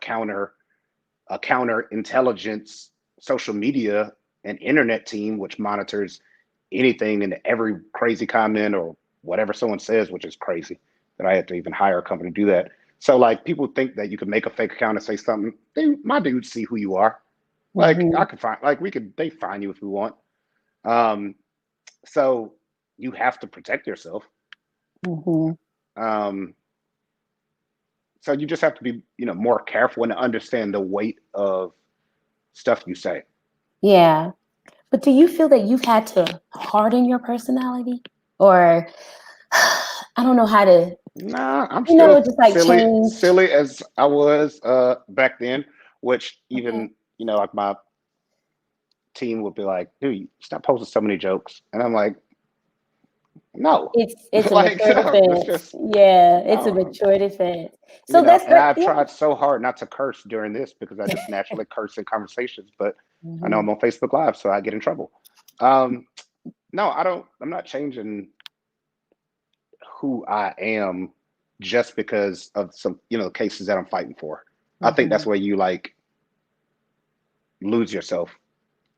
S2: a counter intelligence social media and internet team, which monitors anything and every crazy comment or whatever someone says, which is crazy that I had to even hire a company to do that. So like, people think that you can make a fake account and say something. My dudes see who you are. Like, I could find, like, they find you if we want. So you have to protect yourself. So you just have to be, more careful and understand the weight of stuff you say.
S4: Yeah. But do you feel that you've had to harden your personality? Or I don't know how to.
S2: Nah, I'm still
S4: just like
S2: silly as I was back then, which even, like my team would be like, dude, stop posting so many jokes. And I'm like, No.
S4: It's a
S2: Like,
S4: mature
S2: no, it's
S4: defense.
S2: just
S4: Yeah, it's a
S2: no.
S4: mature defense.
S2: You
S4: So
S2: know, and I've
S4: yeah.
S2: tried so hard not to curse during this because I just naturally curse in conversations, but I know
S4: Mhm.
S2: I'm on Facebook Live, so I get in trouble. Um, no, I don't. I'm not changing who I am just because of some, cases that I'm fighting for. I think that's
S4: Mhm.
S2: where you like lose yourself.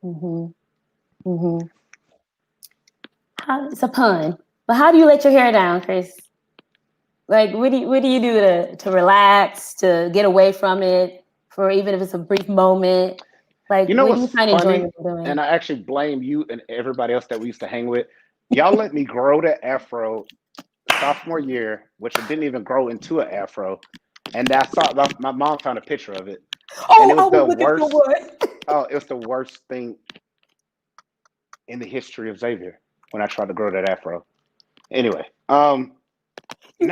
S4: Mhm. Mhm. It's a pun, but how do you let your hair down, Chris? Like, what do you do to relax, to get away from it, for even if it's a brief moment? Like,
S2: You know
S4: what do you
S2: what's
S4: find
S2: funny?
S4: enjoyment in
S2: And
S4: doing?
S2: I actually blame you and everybody else that we used to hang with. Y'all let me grow the afro sophomore year, which it didn't even grow into an afro. And I saw my mom found a picture of it, and
S4: Oh,
S2: it
S4: I
S2: was
S4: was
S2: the
S4: looking for
S2: worst.
S4: one.
S2: Oh, it was the worst thing in the history of Xavier when I tried to grow that afro. Anyway, no,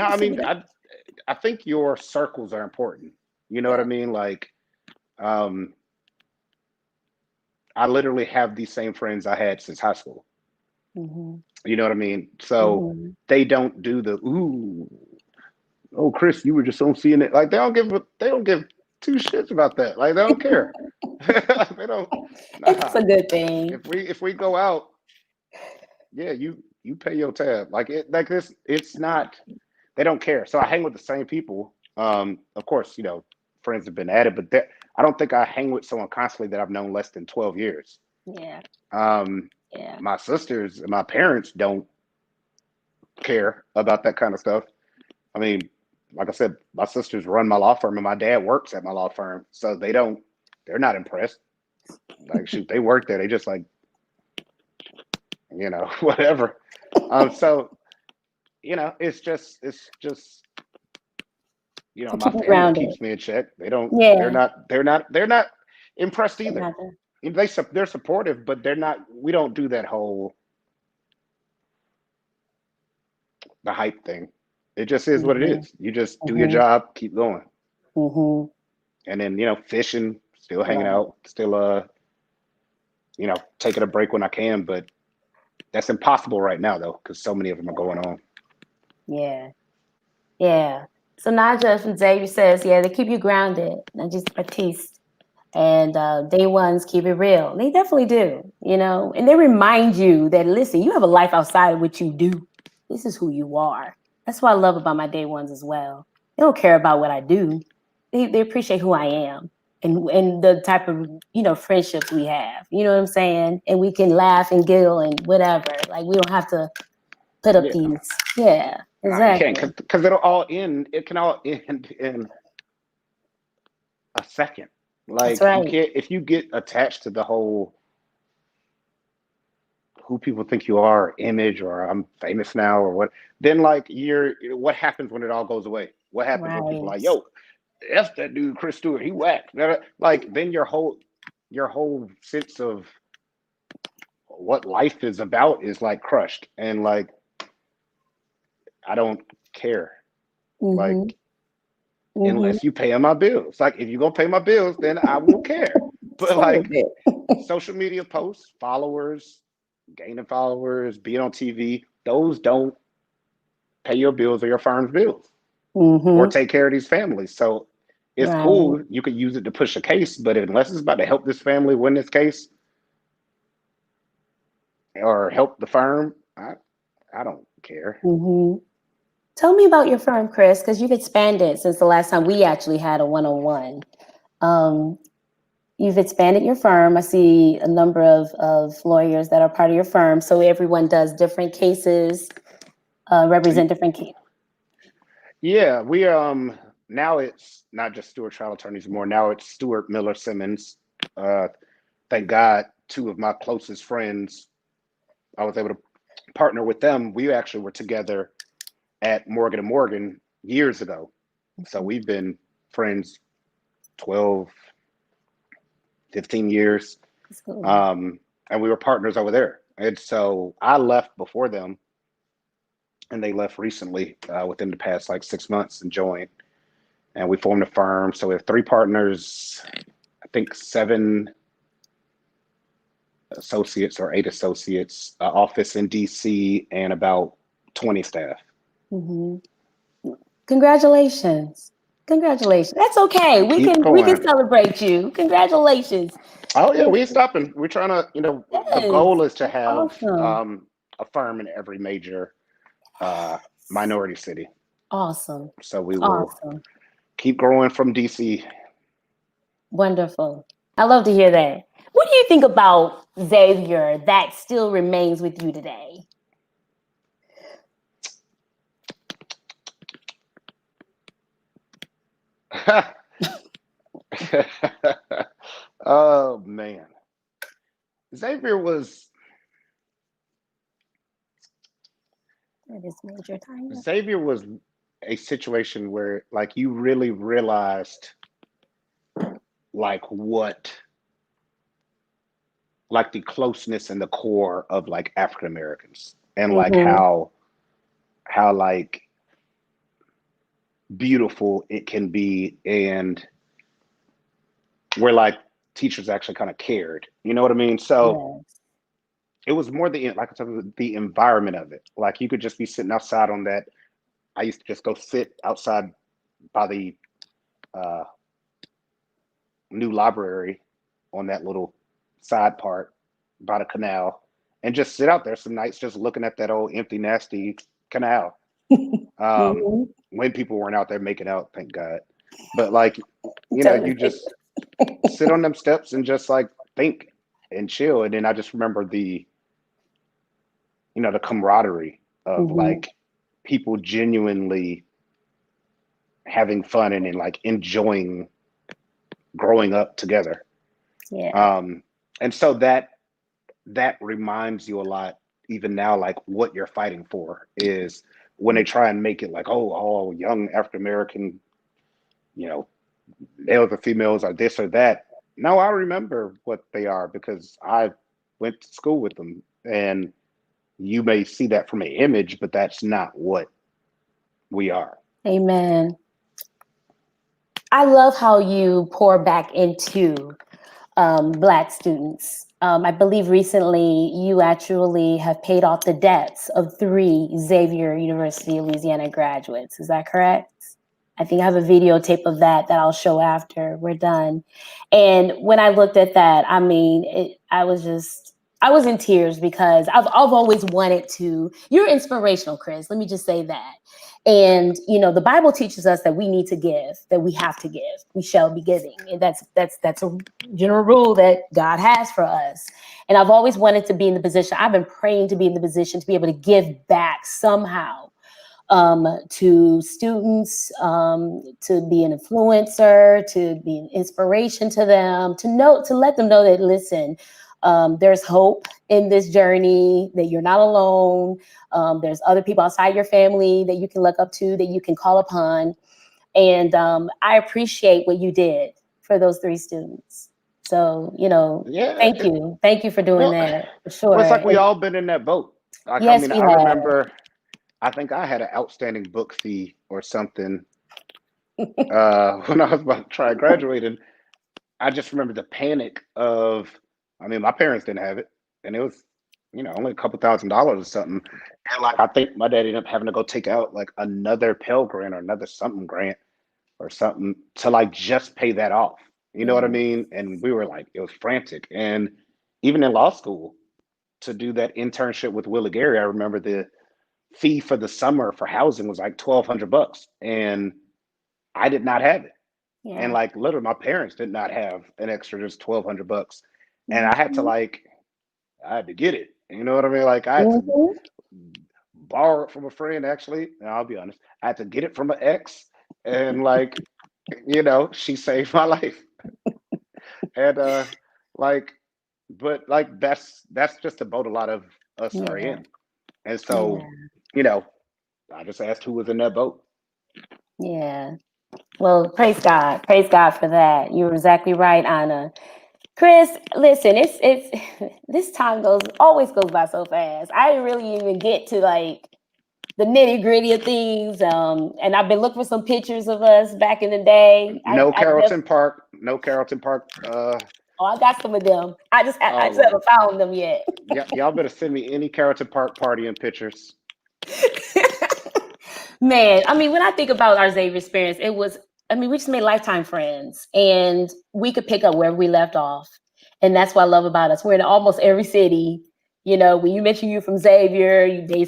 S2: I mean, I think your circles are important. You know what I
S4: Yeah.
S2: mean? Like, um, I literally have these same friends I had since high school.
S4: Mhm.
S2: You know what I mean? So
S4: Mhm.
S2: they don't do the ooh, oh Chris, you were just on seeing it. Like they don't give two shits about that. Like they don't care. They don't.
S4: It's
S2: Nah.
S4: a good thing.
S2: If we go out, yeah, you pay your tab. Like it like this. It's not. They don't care. So I hang with the same people. Of course, friends have been added, but I don't think I hang with someone constantly that I've known less than 12 years.
S4: Yeah.
S2: Um,
S4: Yeah.
S2: my sisters and my parents don't care about that kind of stuff. I mean, like I said, my sisters run my law firm and my dad works at my law firm. So they're not impressed. Like, shoot, they work there. They just like, whatever. So, it's just,
S4: To
S2: my
S4: keep you
S2: family
S4: grounded.
S2: keeps me in check. They're
S4: Yeah.
S2: not, they're not impressed either.
S4: Another.
S2: They're supportive, but we don't do that whole, the hype thing. It just is what it
S4: Mhm.
S2: is. You just do your
S4: Mhm.
S2: job, keep going.
S4: Mhm.
S2: And then, fishing, still hanging
S4: Right.
S2: out, still, taking a break when I can, but that's impossible right now though, because so many of them are going on.
S4: Yeah. Yeah. So Naja from Xavier says, yeah, they keep you grounded, not just Batiste. And day ones keep it real. They definitely do, and they remind you that, listen, you have a life outside of what you do. This is who you are. That's what I love about my day ones as well. They don't care about what I do. They appreciate who I am and the type of, friendships we have. You know what I'm saying? And we can laugh and giggle and whatever. Like, we don't have to put up
S2: Yeah,
S4: these. Yeah,
S2: no, you can't,
S4: exactly.
S2: because it'll all end. It can all end in a second.
S4: That's
S2: Like, you
S4: right.
S2: can't, if you get attached to the whole who people think you are image, or I'm famous now or what, then like what happens when it all goes away? What happens when people are like,
S4: Right.
S2: yo, F that dude Chris Stewart, he whack. Like, then your whole sense of what life is about is like crushed. And like, I don't care.
S4: Mm-hmm.
S2: Like,
S4: Mm-hmm.
S2: unless you paying my bills. Like, if you're gonna pay my bills, then I will care.
S4: Just
S2: But
S4: a little
S2: like,
S4: bit.
S2: social media posts, followers, gaining followers, being on TV, those don't pay your bills or your firm's bills or
S4: Mm-hmm.
S2: take care of these families. So it's
S4: Right.
S2: cool. You could use it to push a case, but unless it's about to help this family win this case or help the firm, I don't care.
S4: Mm-hmm. Tell me about your firm, Chris, because you've expanded since the last time we actually had a one-on-one. Um, you've expanded your firm. I see a number of lawyers that are part of your firm. So everyone does different cases, represent different cases.
S2: Yeah, we now it's not just Stewart trial attorneys more. Now it's Stewart Miller Simmons. Uh, thank God, two of my closest friends, I was able to partner with them. We actually were together at Morgan and Morgan years ago. So we've been friends 12, 15 years.
S4: So,
S2: And we were partners over there. And so I left before them, and they left recently within the past like 6 months and joined. And we formed a firm. So we have 3 partners, I think 7 associates or 8 associates, office in DC, and about 20 staff.
S4: Congratulations. Congratulations. That's okay. We can celebrate you. Congratulations.
S2: Oh yeah, we ain't stopping. We're trying to, the goal is to have
S4: awesome.
S2: A firm in every major minority city.
S4: Awesome.
S2: So we will keep growing from DC.
S4: Wonderful. I love to hear that. What do you think about Xavier that still remains with you today?
S2: Oh man, Xavier was a situation where like you really realized like the closeness and the core of like African Americans and like how like beautiful it can be, and where like teachers actually kind of cared, you know what I mean? So it was more the environment of it. Like you could just be sitting outside on that. I used to just go sit outside by the new library on that little side part by the canal and just sit out there some nights just looking at that old empty, nasty canal. When people weren't out there making out, thank God. But like, you just sit on them steps and just like think and chill. And then I just remember the camaraderie of like people genuinely having fun and like enjoying growing up together. And so that reminds you a lot, even now, like what you're fighting for is when they try and make it like, oh, young African American, males or females are this or that. No, I remember what they are because I went to school with them, and you may see that from an image, but that's not what we are.
S4: Amen. I love how you pour back into Black students. I believe recently you actually have paid off the debts of 3 Xavier University of Louisiana graduates. Is that correct? I think I have a videotape of that I'll show after we're done. And when I looked at that, I mean, I was in tears because I've always wanted to. You're inspirational, Chris. Let me just say that. And the Bible teaches us that we need to give, that we have to give. We shall be giving, and that's a general rule that God has for us. And I've always wanted to be in the position. I've been praying to be in the position to be able to give back somehow to students, to be an influencer, to be an inspiration to them, to let them know that listen. There's hope in this journey, that you're not alone. There's other people outside your family that you can look up to, that you can call upon. And I appreciate what you did for those 3 students. So, thank you. Thank you for doing that. For sure.
S2: Well, it's like we all been in that boat. Like,
S4: yes,
S2: I remember, I think I had an outstanding book fee or something when I was about to try to graduate. And I just remember the panic of, my parents didn't have it, and it was, only a couple $1,000s or something. And like, I think my dad ended up having to go take out like another Pell Grant or another something grant or something to like just pay that off. You know what I mean? And we were like, it was frantic. And even in law school, to do that internship with Willie Gary, I remember the fee for the summer for housing was like $1,200, and I did not have it. And like literally, my parents did not have an extra just $1,200. And I had to get it. You know what I mean? Like I had to borrow it from a friend, actually. And I'll be honest, I had to get it from an ex. And like, she saved my life. And but like that's just the boat a lot of us are in. And so, I just asked who was in that boat.
S4: Yeah. Well, praise God. Praise God for that. You're exactly right, Anna. Chris, listen, it's this time always goes by so fast. I didn't really even get to like the nitty gritty of things. And I've been looking for some pictures of us back in the day.
S2: No Carrollton Park.
S4: I got some of them. I just haven't found them yet.
S2: Yeah, y'all better send me any Carrollton Park partying pictures.
S4: Man, I mean, when I think about our Xavier experience, we just made lifetime friends, and we could pick up where we left off. And that's what I love about us. We're in almost every city. You know, when you mention you from Xavier, they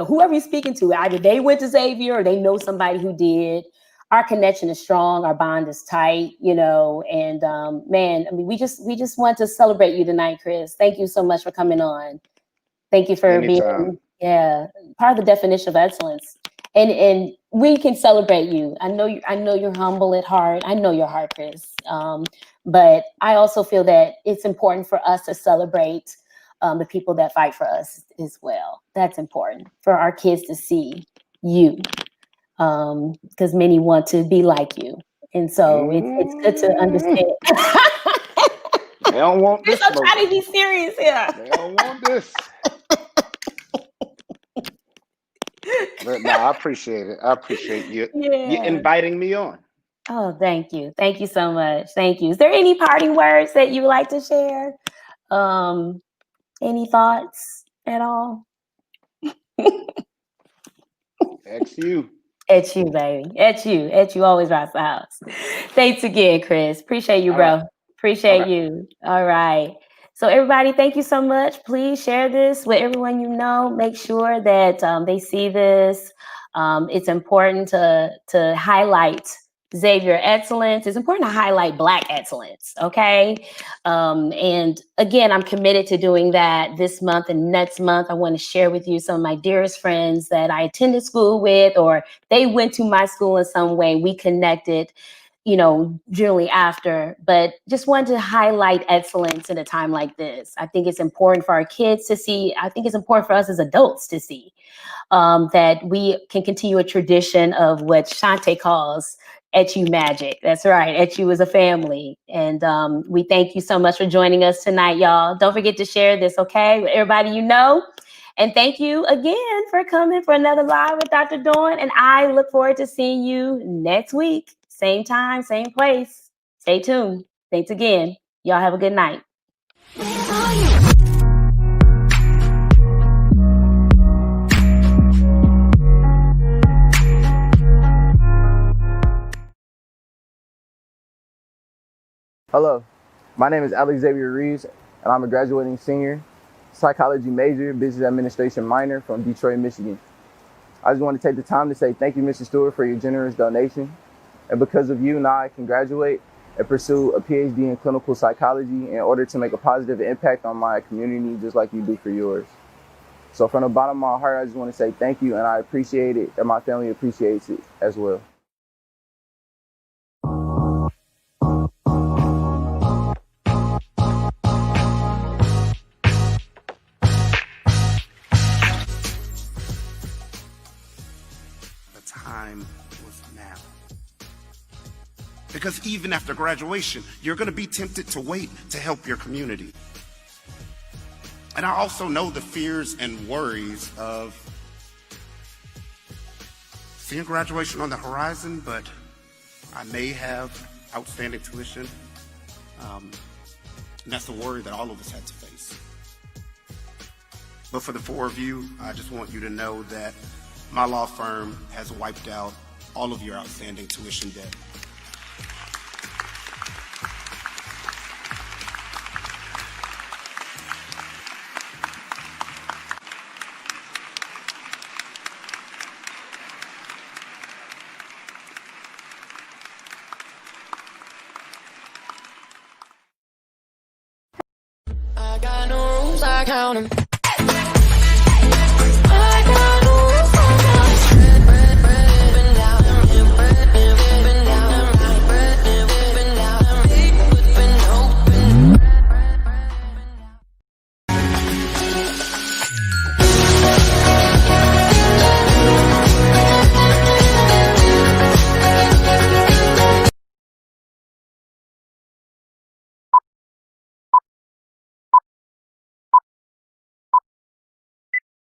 S4: whoever you're speaking to, either they went to Xavier or they know somebody who did. Our connection is strong. Our bond is tight, and man, I mean, we just want to celebrate you tonight, Chris. Thank you so much for coming on. Thank you for being part of the definition of excellence. And we can celebrate you. I know you're humble at heart. I know your heart, Chris. But I also feel that it's important for us to celebrate the people that fight for us as well. That's important for our kids to see you, because many want to be like you. And so it's good to understand.
S2: They don't want this.
S4: I'm trying to be serious here.
S2: They don't want this. But no, I appreciate it. I appreciate you inviting me on.
S4: Oh, thank you. Thank you so much. Thank you. Is there any parting words that you would like to share? Any thoughts at all?
S2: It's you.
S4: It's you, baby. It's you. It's you always rocks the house. Thanks again, Chris. Appreciate you, bro. Appreciate you. All right. So everybody, thank you so much. Please share this with everyone you know. Make sure that they see this. It's important to highlight Xavier excellence. It's important to highlight Black excellence, okay? And again, I'm committed to doing that this month and next month. I want to share with you some of my dearest friends that I attended school with, or they went to my school in some way. We connected, generally after, but just wanted to highlight excellence in a time like this. I think it's important for our kids to see. I think it's important for us as adults to see that we can continue a tradition of what Shante calls 𝗃𝗏𝗄 magic. That's right. 𝗃𝗏𝗄 is a family. And we thank you so much for joining us tonight, y'all. Don't forget to share this, okay, with everybody you know. And thank you again for coming for another Live with Dr. Dawn. And I look forward to seeing you next week. Same time, same place. Stay tuned. Thanks again. Y'all have a good night.
S5: Hello, my name is 𝗷𝗂𝗿𝗍𝗍, and I'm a graduating senior, psychology major, business administration minor from Detroit, Michigan. I just want to take the time to say thank you, Mr. Stewart, for your generous donation. And because of you, now I can graduate and pursue a PhD in clinical psychology in order to make a positive impact on my community, just like you do for yours. So from the bottom of my heart, I just want to say thank you, and I appreciate it, and my family appreciates it as well.
S2: Time was now. Because even after graduation, you're going to be tempted to wait to help your community. And I also know the fears and worries of seeing graduation on the horizon, but I may have outstanding tuition. And that's a worry that all of us had to face. But for the four of you, I just want you to know that my law firm has wiped out all of your outstanding tuition debt.
S6: I got no rules, I count 'em.